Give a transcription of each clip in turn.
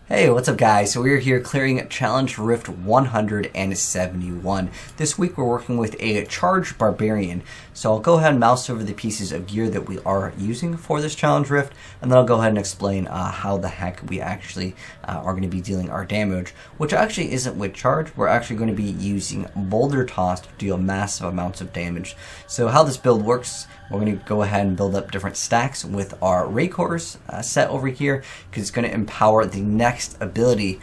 Hey, what's up guys? So we're here clearing Challenge Rift 171. This week we're working with a charged Barbarian. So I'll go ahead and mouse over the pieces of gear that we are using for this Challenge Rift, and then I'll go ahead and explain how the heck we actually are going to be dealing our damage, which actually isn't with charge. We're actually going to be using Boulder Toss to deal massive amounts of damage. So how this build works, we're going to go ahead and build up different stacks with our Ray Cores set over here, because it's going to empower the next ability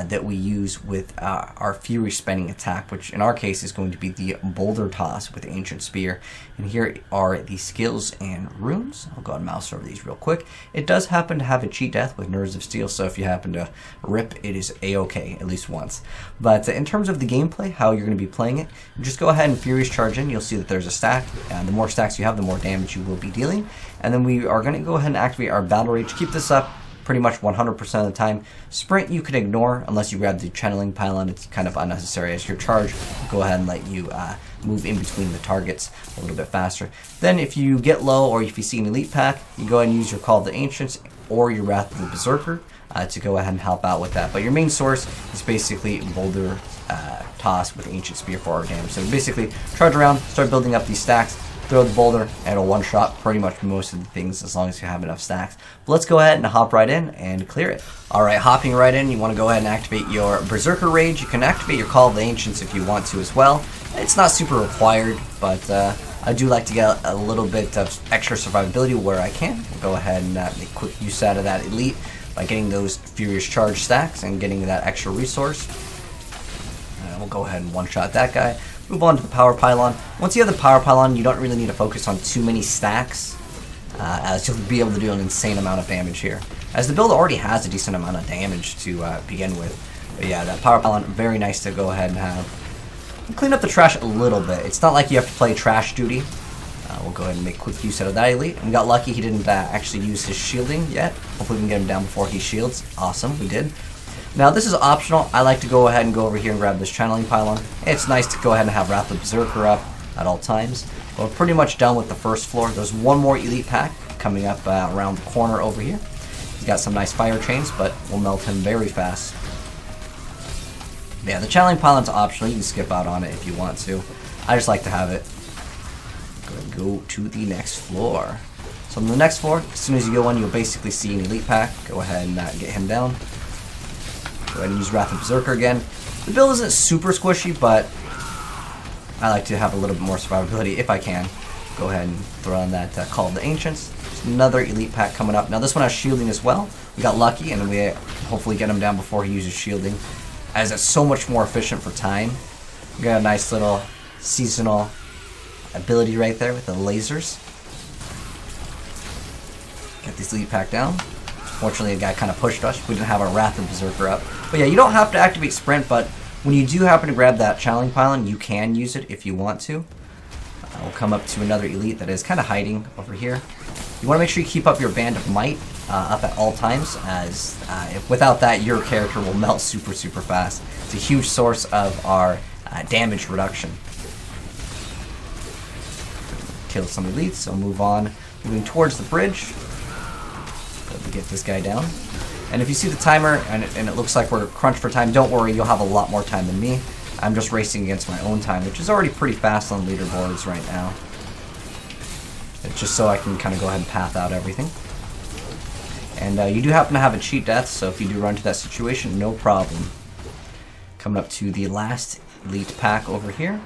that we use with our Fury Spending attack, which in our case is going to be the Boulder Toss with Ancient Spear. And here are the skills and runes. I'll go ahead and mouse over these real quick. It does happen to have a cheat death with Nerves of Steel, so if you happen to rip, it is a-okay, at least once. But in terms of the gameplay, how you're going to be playing it, just go ahead and Furious Charge in. You'll see that there's a stack, and the more stacks you have, the more damage you will be dealing. And then we are going to go ahead and activate our Battle Rage. Keep this up pretty much 100% of the time. Sprint you can ignore unless you grab the channeling pylon. It's kind of unnecessary, as your charge will go ahead and let you move in between the targets a little bit faster. Then if you get low, or if you see an elite pack, you go ahead and use your Call of the Ancients or your Wrath of the Berserker to go ahead and help out with that. But your main source is basically Boulder Toss with Ancient Spear for our damage. So basically charge around, start building up these stacks, throw the boulder, and it'll one-shot pretty much most of the things as long as you have enough stacks. But let's go ahead and hop right in and clear it. Alright, hopping right in, you want to go ahead and activate your Berserker Rage. You can activate your Call of the Ancients if you want to as well. It's not super required, but I do like to get a little bit of extra survivability where I can. We'll go ahead and make quick use out of that elite by getting those Furious Charge stacks and getting that extra resource. We'll go ahead and one-shot that guy. Move on to the Power Pylon. Once you have the Power Pylon, you don't really need to focus on too many stacks, as you'll be able to do an insane amount of damage here, as the build already has a decent amount of damage to begin with. But yeah, that Power Pylon, very nice to go ahead and have. And clean up the trash a little bit. It's not like you have to play trash duty. We'll go ahead and make quick use out of that elite. And we got lucky he didn't actually use his shielding yet. Hopefully we can get him down before he shields. Awesome, we did. Now this is optional. I like to go ahead and go over here and grab this channeling pylon. It's nice to go ahead and have Wrath of Berserker up at all times. But we're pretty much done with the first floor. There's one more elite pack coming up around the corner over here. He's got some nice fire chains, but we'll melt him very fast. Yeah, the channeling pylon's optional. You can skip out on it if you want to. I just like to have it. Go to the next floor. So on the next floor, as soon as you go in, you'll basically see an elite pack. Go ahead and get him down. Go ahead and use Wrath of Berserker again. The build isn't super squishy, but I like to have a little bit more survivability if I can. Go ahead and throw on that Call of the Ancients. There's another elite pack coming up. Now this one has shielding as well. We got lucky, and we hopefully get him down before he uses shielding, as it's so much more efficient for time. We got a nice little seasonal ability right there with the lasers. Get this elite pack down. Fortunately, the guy kind of pushed us. We didn't have our Wrath of Berserker up. But yeah, you don't have to activate Sprint, but when you do happen to grab that channeling pylon, you can use it if you want to. We'll come up to another elite that is kind of hiding over here. You want to make sure you keep up your Band of Might up at all times, as without that, your character will melt super, super fast. It's a huge source of our damage reduction. Kill some elites, so move on. Moving towards the bridge. To get this guy down. And if you see the timer and it looks like we're crunched for time, don't worry, you'll have a lot more time than me. I'm just racing against my own time, which is already pretty fast on leaderboards right now. It's just so I can kind of go ahead and path out everything. And you do happen to have a cheat death, so if you do run into that situation, no problem. Coming up to the last elite pack over here.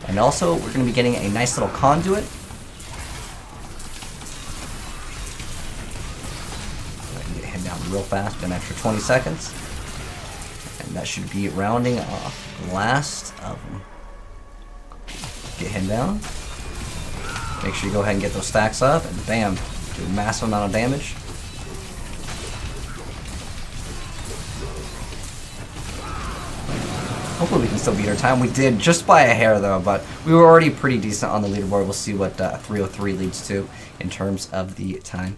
And also, we're going to be getting a nice little conduit. Down real fast, an extra 20 seconds, and that should be rounding off the last of them. Get him down. Make sure you go ahead and get those stacks up, and bam, do a massive amount of damage. Hopefully we can still beat our time. We did just by a hair though, but we were already pretty decent on the leaderboard. We'll see what 303 leads to in terms of the time.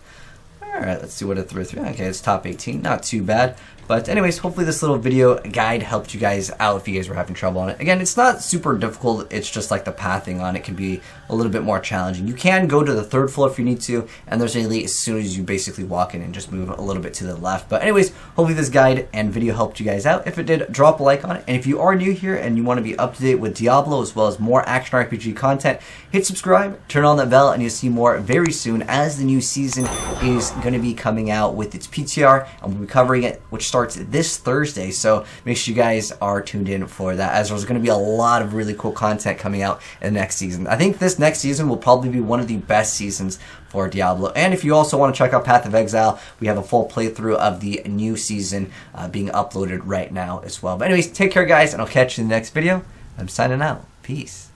Alright, let's see what a 303. Okay, it's top 18. Not too bad. But anyways, hopefully this little video guide helped you guys out if you guys were having trouble on it. Again, it's not super difficult, it's just like the pathing on it can be a little bit more challenging. You can go to the 3rd floor if you need to, and there's a elite as soon as you basically walk in and just move a little bit to the left. But anyways, hopefully this guide and video helped you guys out. If it did, drop a like on it. And if you are new here and you want to be up to date with Diablo as well as more action RPG content, hit subscribe, turn on that bell, and you'll see more very soon as the new season is going to be coming out with its PTR, and we'll be covering it, which starts this Thursday. So make sure you guys are tuned in for that, as there's going to be a lot of really cool content coming out in the next season. I think this next season will probably be one of the best seasons for Diablo. And if you also want to check out Path of Exile, we have a full playthrough of the new season being uploaded right now as well. But anyways, take care guys, and I'll catch you in the next video. I'm signing out. Peace.